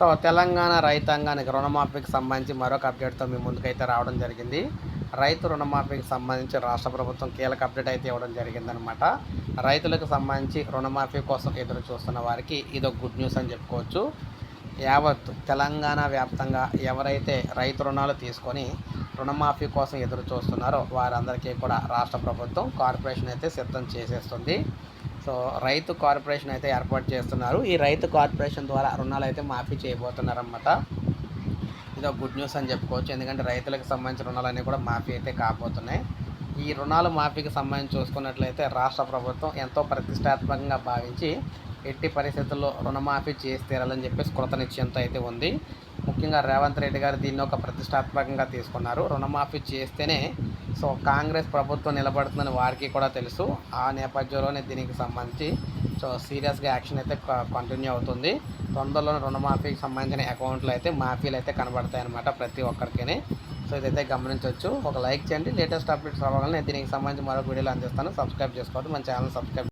So Telangana రైతాంగానికి రుణమాఫీకి సంబంధించి మరొక అప్డేట్తో మీ ముందుకైతే రావడం జరిగింది. రైతు రుణమాఫీకి సంబంధించి రాష్ట్ర ప్రభుత్వం కీలక అప్డేట్ అయితే ఇవ్వడం జరిగిందనమాట. రైతులకు సంబంధించి రుణమాఫీ కోసం ఎదురు చూస్తున్న వారికి ఇదొక గుడ్ న్యూస్ అని చెప్పుకోవచ్చు. యావత్ తెలంగాణ వ్యాప్తంగా ఎవరైతే రైతు రుణాలు తీసుకొని రుణమాఫీ కోసం ఎదురు చూస్తున్నారో వారందరికీ కూడా రాష్ట్ర ప్రభుత్వం కార్పొరేషన్ అయితే సిద్ధం చేసేస్తుంది. సో రైతు కార్పొరేషన్ అయితే ఏర్పాటు చేస్తున్నారు. ఈ రైతు కార్పొరేషన్ ద్వారా రుణాలు అయితే మాఫీ చేయబోతున్నారన్నమాట. ఇది ఒక గుడ్ న్యూస్ అని చెప్పుకోవచ్చు. ఎందుకంటే రైతులకు సంబంధించిన రుణాలన్నీ కూడా మాఫీ అయితే కాబోతున్నాయి. ఈ రుణాలు మాఫీకి సంబంధించి చూసుకున్నట్లయితే రాష్ట్ర ప్రభుత్వం ఎంతో ప్రతిష్టాత్మకంగా భావించి ఎట్టి పరిస్థితుల్లో రుణమాఫీ చేసి తీరాలని చెప్పేసి కృత నిశ్చయంతో అయితే ఉంది. ముఖ్యంగా రేవంత్ రెడ్డి గారు దీన్ని ఒక ప్రతిష్టాత్మకంగా తీసుకున్నారు. రుణమాఫీ చేస్తేనే సో కాంగ్రెస్ ప్రభుత్వం నిలబడుతుందని వారికి కూడా తెలుసు. ఆ నేపథ్యంలోనే దీనికి సంబంధించి సో సీరియస్గా యాక్షన్ అయితే కంటిన్యూ అవుతుంది. తొందరలోనే రుణమాఫీకి సంబంధించిన అకౌంట్లు అయితే మాఫీలు అయితే కనబడతాయి అన్నమాట ప్రతి ఒక్కరికి. సో ఇదైతే గమనించవచ్చు. ఒక లైక్ చేయండి. లేటెస్ట్ అప్డేట్స్ రావాలని దీనికి సంబంధించి మరొక వీడియోలు అందిస్తాను. సబ్స్క్రైబ్ చేసుకోవద్దు, మన ఛానల్ సబ్స్క్రైబ్